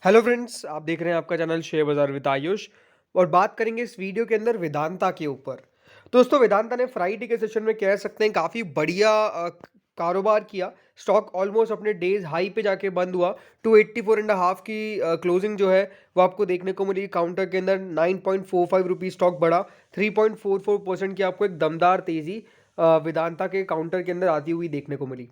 Hello friends, आप देख रहे हैं आपका चैनल शेयर बाजार विद आयुष। और बात करेंगे इस वीडियो के अंदर वेदांता के ऊपर। दोस्तों, वेदांता ने फ्राइडे के सेशन में कह सकते हैं काफ़ी बढ़िया कारोबार किया। स्टॉक ऑलमोस्ट अपने डेज हाई पे जाके बंद हुआ। 284.5 की क्लोजिंग जो है वो आपको देखने को मिली। काउंटर के अंदर 9.45 रुपीज़ स्टॉक बढ़ा। 3.44% की आपको एक दमदार तेज़ी वेदांता के काउंटर के अंदर आती हुई देखने को मिली।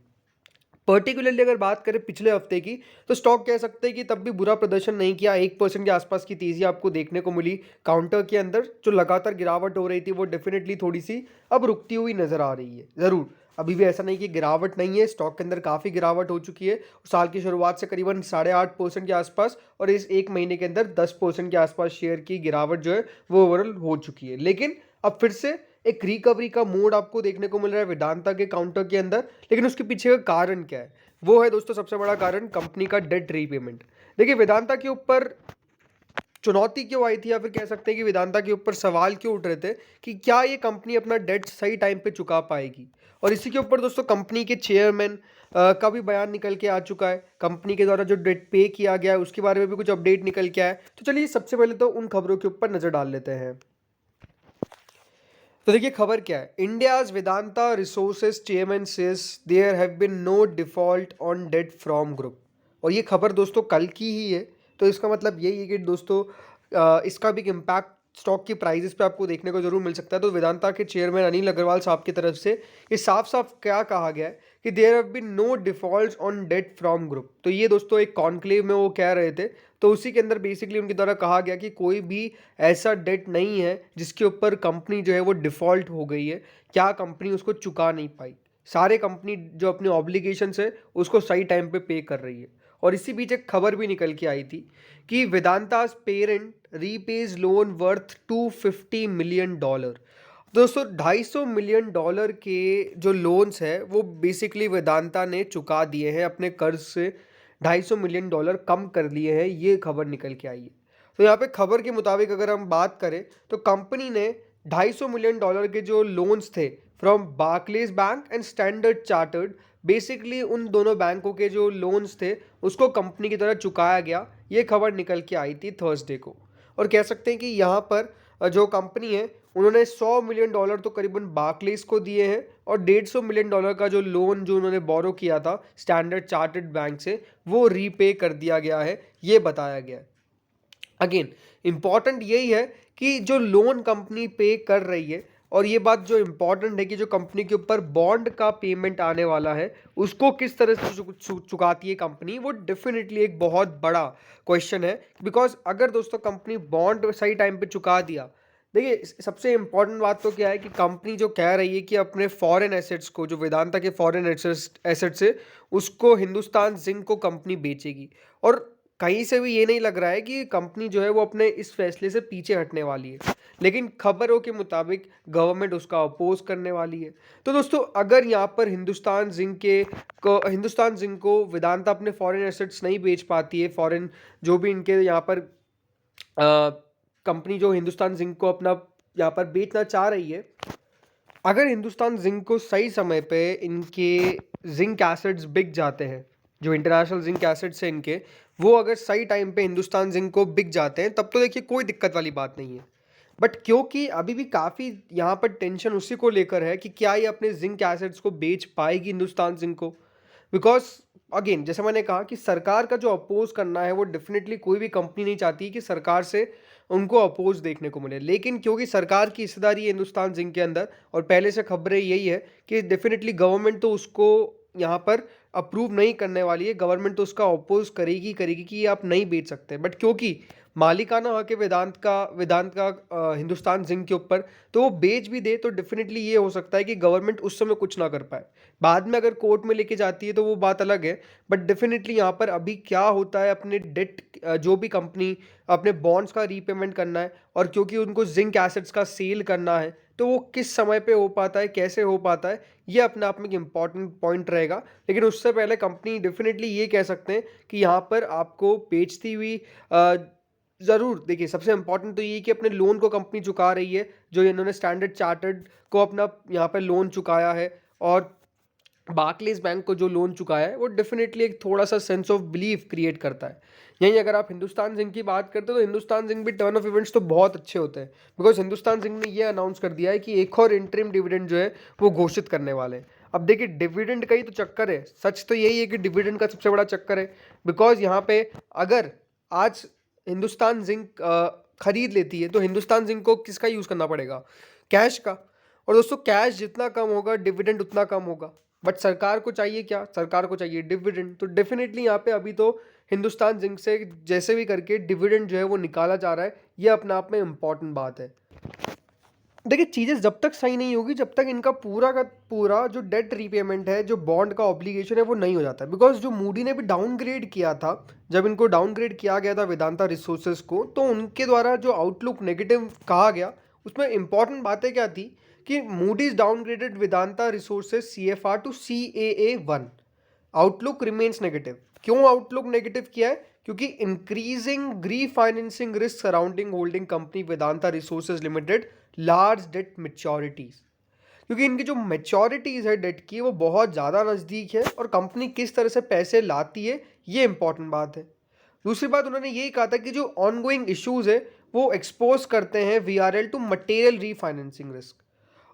पर्टिकुलरली अगर बात करें पिछले हफ्ते की, तो स्टॉक कह सकते हैं कि तब भी बुरा प्रदर्शन नहीं किया। 1% के आसपास की तेजी आपको देखने को मिली। काउंटर के अंदर जो लगातार गिरावट हो रही थी वो डेफिनेटली थोड़ी सी अब रुकती हुई नजर आ रही है। ज़रूर अभी भी ऐसा नहीं कि गिरावट नहीं है, स्टॉक के अंदर काफ़ी गिरावट हो चुकी है। साल की शुरुआत से करीबन 8.5% के आसपास और इस एक महीने के अंदर 10% के आसपास शेयर की गिरावट जो है वो ओवरऑल हो चुकी है। लेकिन अब फिर से एक रिकवरी का मोड आपको देखने को मिल रहा है वेदांता के काउंटर के अंदर। लेकिन उसके पीछे का कारण क्या है? वो है दोस्तों सबसे बड़ा कारण कंपनी का डेट रीपेमेंट। देखिए, वेदांता के ऊपर चुनौती क्यों आई थी, या फिर कह सकते हैं कि वेदांता के ऊपर सवाल क्यों उठ रहे थे कि क्या ये कंपनी अपना डेट सही टाइम पे चुका पाएगी। और इसी के ऊपर दोस्तों कंपनी के चेयरमैन का भी बयान निकल के आ चुका है। कंपनी के द्वारा जो डेट पे किया गया है उसके बारे में भी कुछ अपडेट निकल के आया है। तो चलिए सबसे पहले तो उन खबरों के ऊपर नजर डाल लेते हैं। तो देखिए खबर क्या है। India's Vedanta resources chairman says there have been no default on debt from group. और ये खबर दोस्तों कल की ही है। तो इसका मतलब यही है कि दोस्तों इसका भी इम्पैक्ट स्टॉक की प्राइजेस पे आपको देखने को जरूर मिल सकता है। तो वेदांता के चेयरमैन अनिल अग्रवाल साहब की तरफ से ये साफ साफ क्या कहा गया है कि there have been no default on debt from group. तो ये दोस्तों एक कॉन्क्लेव में वो कह रहे थे। तो उसी के अंदर बेसिकली उनके द्वारा कहा गया कि कोई भी ऐसा डेट नहीं है जिसके ऊपर कंपनी जो है वो डिफ़ॉल्ट हो गई है, क्या कंपनी उसको चुका नहीं पाई। सारे कंपनी जो अपने ऑब्लिगेशंस है उसको सही टाइम पे कर रही है। और इसी बीच एक खबर भी निकल के आई थी कि Vedanta's parent repays loan worth $250 million. दोस्तों $250 मिलियन के जो लोन्स है वो बेसिकली वेदांता ने चुका दिए हैं अपने कर्ज से। $250 मिलियन कम कर लिए हैं, ये खबर निकल के आई है। तो यहाँ पे खबर के मुताबिक अगर हम बात करें तो कंपनी ने $250 मिलियन के जो लोन्स थे from Barclays bank and standard chartered, basically उन दोनों बैंकों के जो लोन्स थे उसको कंपनी की तरह चुकाया गया। ये खबर निकल के आई थी थर्सडे को। और कह सकते हैं कि यहाँ पर जो कंपनी है उन्होंने $100 मिलियन तो करीबन बार्कलेज को दिए हैं और $150 मिलियन का जो लोन जो उन्होंने बोरो किया था स्टैंडर्ड चार्टर्ड बैंक से वो रीपे कर दिया गया है, ये बताया गया है। अगेन इंपॉर्टेंट यही है कि जो लोन कंपनी पे कर रही है, और ये बात जो इंपॉर्टेंट है कि जो कंपनी के ऊपर बॉन्ड का पेमेंट आने वाला है उसको किस तरह से चुकाती है कंपनी, वो डेफिनेटली एक बहुत बड़ा क्वेश्चन है। बिकॉज अगर दोस्तों कंपनी बॉन्ड सही टाइम पे चुका दिया, देखिए सबसे इंपॉर्टेंट बात तो क्या है कि कंपनी जो कह रही है कि अपने फॉरेन एसेट्स को, जो वेदांता के फॉरेन एसेट्स है उसको हिंदुस्तान जिंक को कंपनी बेचेगी। और कहीं से भी ये नहीं लग रहा है कि कंपनी जो है वो अपने इस फैसले से पीछे हटने वाली है। लेकिन खबरों के मुताबिक गवर्नमेंट उसका अपोज करने वाली है। तो दोस्तों अगर यहाँ पर हिंदुस्तान जिंक को वेदांता अपने फॉरेन एसेट्स नहीं बेच पाती है, फॉरेन जो भी इनके यहाँ पर कंपनी जो हिंदुस्तान जिंक को अपना यहाँ पर बेचना चाह रही है, अगर हिंदुस्तान जिंक को सही समय पे इनके जिंक एसेट्स बिक जाते हैं, जो इंटरनेशनल जिंक एसेट्स हैं इनके, वो अगर सही टाइम पे हिंदुस्तान जिंक को बिक जाते हैं तब तो देखिए कोई दिक्कत वाली बात नहीं है। बट क्योंकि अभी भी काफ़ी यहाँ पर टेंशन उसी को लेकर है कि क्या ये अपने जिंक एसेट्स को बेच पाएगी हिंदुस्तान जिंक को। बिकॉज अगेन जैसे मैंने कहा कि सरकार का जो अपोज करना है वो डेफिनेटली कोई भी कंपनी नहीं चाहती कि सरकार से उनको अपोज देखने को मिले। लेकिन क्योंकि सरकार की हिस्सेदारी है हिंदुस्तान जिंक के अंदर और पहले से खबरें यही है कि डेफिनेटली गवर्नमेंट तो उसको यहाँ पर अप्रूव नहीं करने वाली है, गवर्नमेंट तो उसका अपोज करेगी कि ये आप नहीं बेच सकते। बट क्योंकि मालिकाना हक है वेदांत का हिंदुस्तान जिंक के ऊपर, तो वो बेच भी दे तो डेफिनेटली ये हो सकता है कि गवर्नमेंट उस समय कुछ ना कर पाए। बाद में अगर कोर्ट में लेके जाती है तो वो बात अलग है। बट डेफिनेटली यहाँ पर अभी क्या होता है, अपने डेट जो भी कंपनी अपने बॉन्ड्स का रीपेमेंट करना है और क्योंकि उनको जिंक एसेट्स का सेल करना है, तो वो किस समय पे हो पाता है, कैसे हो पाता है, ये अपने आप में एक इम्पॉर्टेंट पॉइंट रहेगा। लेकिन उससे पहले कंपनी डेफिनेटली ये कह सकते हैं कि यहाँ पर आपको बेचती हुई ज़रूर देखिए सबसे इंपॉर्टेंट तो ये कि अपने लोन को कंपनी चुका रही है, जो इन्होंने स्टैंडर्ड चार्टर्ड को अपना यहाँ पर लोन चुकाया है। और बार्कलेज बैंक को जो लोन चुकाया है वो डेफिनेटली एक थोड़ा सा सेंस ऑफ बिलीफ क्रिएट करता है। यहीं अगर आप हिंदुस्तान जिंक की बात करते हो तो हिंदुस्तान जिंक भी टर्न ऑफ इवेंट्स तो बहुत अच्छे होते हैं, बिकॉज हिंदुस्तान जिंक ने ये अनाउंस कर दिया है कि एक और इंटरिम डिविडेंड जो है वो घोषित करने वाले हैं। अब देखिए डिविडेंड का ही तो चक्कर है, सच तो यही है कि डिविडेंड का सबसे बड़ा चक्कर है, बिकॉज यहाँ पे अगर आज हिंदुस्तान जिंक खरीद लेती है तो हिंदुस्तान जिंक को किसका यूज़ करना पड़ेगा? कैश का। और दोस्तों कैश जितना कम होगा डिविडेंड उतना कम होगा, बट सरकार को चाहिए क्या? सरकार को चाहिए डिविडेंड। तो डेफिनेटली यहाँ पे अभी तो हिंदुस्तान जिंक से जैसे भी करके डिविडेंड जो है वो निकाला जा रहा है, ये अपने आप में इम्पॉर्टेंट बात है। देखिए चीज़ें जब तक सही नहीं होगी जब तक इनका पूरा का पूरा जो डेट रीपेमेंट है, जो बॉन्ड का ऑब्लिगेशन है वो नहीं हो जाता है। बिकॉज जो मूडी ने भी डाउनग्रेड किया था, जब इनको डाउनग्रेड किया गया था वेदांता रिसोर्सेज को, तो उनके द्वारा जो आउटलुक नेगेटिव कहा गया उसमें इंपॉर्टेंट बातें क्या थी कि Moody's downgraded Vedanta resources CFR to CAA1, outlook remains negative. क्यों आउटलुक नेगेटिव किया है? क्योंकि increasing refinancing risk surrounding holding company Vedanta resources limited large debt maturities, क्योंकि इनकी जो मेच्योरिटीज है डेट की वो बहुत ज़्यादा नज़दीक है और कंपनी किस तरह से पैसे लाती है ये इंपॉर्टेंट बात है। दूसरी बात उन्होंने यही कहा था कि जो ऑनगोइंग इश्यूज है वो एक्सपोज करते हैं VRL to material refinancing risk,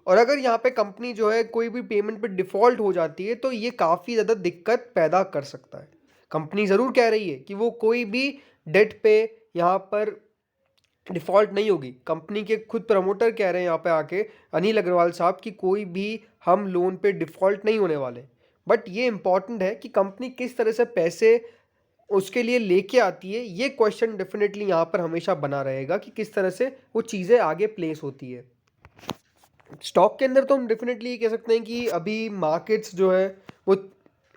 और अगर यहाँ पे कंपनी जो है कोई भी पेमेंट पे डिफ़ॉल्ट हो जाती है तो ये काफ़ी ज़्यादा दिक्कत पैदा कर सकता है। कंपनी ज़रूर कह रही है कि वो कोई भी डेट पे यहाँ पर डिफ़ॉल्ट नहीं होगी। कंपनी के खुद प्रमोटर कह रहे हैं यहाँ पे आके, अनिल अग्रवाल साहब, कि कोई भी हम लोन पे डिफ़ॉल्ट नहीं होने वाले। बट ये इंपॉर्टेंट है कि कंपनी किस तरह से पैसे उसके लिए लेके आती है, ये क्वेश्चन डेफिनेटली यहाँ पर हमेशा बना रहेगा कि किस तरह से वो चीज़ें आगे प्लेस होती है। स्टॉक के अंदर तो हम डेफिनेटली ये कह सकते हैं कि अभी मार्केट्स जो है वो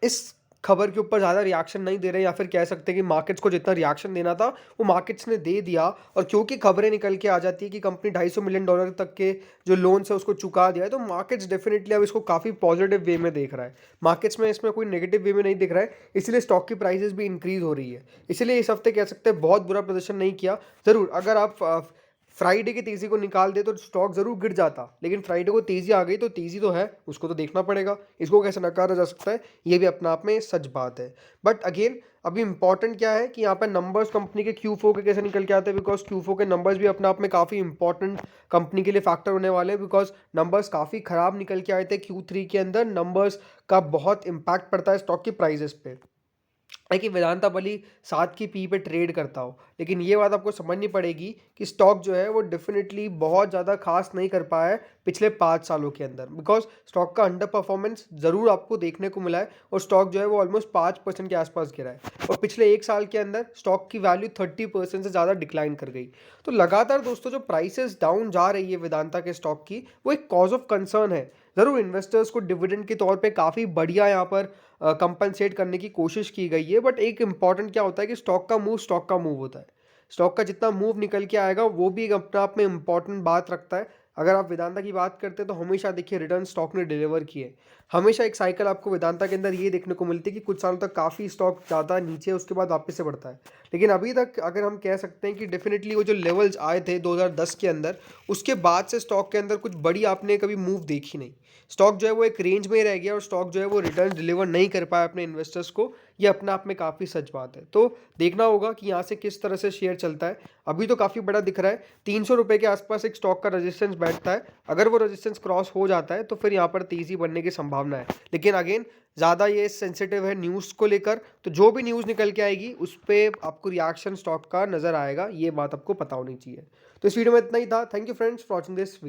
इस खबर के ऊपर ज़्यादा रिएक्शन नहीं दे रहे, या फिर कह सकते हैं कि मार्केट्स को जितना रिएक्शन देना था वो मार्केट्स ने दे दिया। और क्योंकि खबरें निकल के आ जाती है कि कंपनी $250 मिलियन तक के जो लोन्स है उसको चुका दिया है, तो मार्केट्स डेफिनेटली अब इसको काफ़ी पॉजिटिव वे में देख रहा है। मार्केट्स में इसमें कोई नेगेटिव वे में नहीं दिख रहा है, इसलिए स्टॉक की प्राइसेस भी इंक्रीज हो रही है। इसलिए इस हफ्ते कह सकते हैं बहुत बुरा प्रदर्शन नहीं किया। ज़रूर अगर आप फ्राइडे की तेज़ी को निकाल दे तो स्टॉक ज़रूर गिर जाता, लेकिन फ्राइडे को तेज़ी आ गई तो तेज़ी तो है, उसको तो देखना पड़ेगा, इसको कैसे नकारा जा सकता है, ये भी अपने आप में सच बात है। बट अगेन अभी इंपॉर्टेंट क्या है कि यहाँ पे नंबर्स कंपनी के Q4 के कैसे निकल के आते हैं, बिकॉज Q4 के नंबर्स भी अपने आप में काफ़ी इंपॉर्टेंट कंपनी के लिए फैक्टर होने वाले हैं। बिकॉज नंबर्स काफ़ी ख़राब निकल के आए थे Q3 के अंदर, नंबर्स का बहुत इम्पैक्ट पड़ता है स्टॉक की प्राइजेस पे। है कि वेदांता भली 7 की पी पे ट्रेड करता हो, लेकिन ये बात आपको समझनी पड़ेगी कि स्टॉक जो है वो डेफिनेटली बहुत ज़्यादा खास नहीं कर पाया है पिछले 5 सालों के अंदर, बिकॉज स्टॉक का अंडर परफॉर्मेंस ज़रूर आपको देखने को मिला है और स्टॉक जो है वो ऑलमोस्ट 5% के आसपास गिरा है, और पिछले 1 साल के अंदर स्टॉक की वैल्यू 30% से ज़्यादा डिक्लाइन कर गई। तो लगातार दोस्तों जो प्राइसेस डाउन जा रही है वेदांता के स्टॉक की, वो एक कॉज ऑफ कंसर्न है। ज़रूर इन्वेस्टर्स को डिविडेंड के तौर पे काफ़ी बढ़िया यहाँ पर कंपनसेट करने की कोशिश की गई है, बट एक इंपॉर्टेंट क्या होता है कि स्टॉक का मूव होता है। स्टॉक का जितना मूव निकल के आएगा वो भी एक अपने आप में इंपॉर्टेंट बात रखता है। अगर आप वेदांता की बात करते हैं तो हमेशा देखिए रिटर्न स्टॉक ने डिलीवर किए। हमेशा एक साइकिल आपको वेदांता के अंदर ये देखने को मिलती है कि कुछ सालों तक काफ़ी स्टॉक ज़्यादा नीचे उसके बाद वापस से बढ़ता है, लेकिन अभी तक अगर हम कह सकते हैं कि डेफिनेटली वो जो लेवल्स आए थे 2010 के अंदर, उसके बाद से स्टॉक के अंदर कुछ बड़ी आपने कभी मूव देखी नहीं। स्टॉक जो है वो एक रेंज में ही रह गया और स्टॉक जो है वो रिटर्न डिलीवर नहीं कर पाया अपने इन्वेस्टर्स को, ये अपने आप में काफ़ी सच बात है। तो देखना होगा कि यहाँ से किस तरह से शेयर चलता है। अभी तो काफ़ी बड़ा दिख रहा है, 300 रुपये के आसपास एक स्टॉक का रेजिस्टेंस बैठता है, अगर वो रेजिस्टेंस क्रॉस हो जाता है तो फिर यहाँ पर तेज़ी बनने की संभावना है। लेकिन अगेन ज़्यादा ये सेंसिटिव है न्यूज़ को लेकर, तो जो भी न्यूज़ निकल के आएगी उस पर आपको रिएक्शन स्टॉक का नज़र आएगा, ये बात आपको पता होनी चाहिए। तो इस वीडियो में इतना ही था। Thank you friends for watching this video.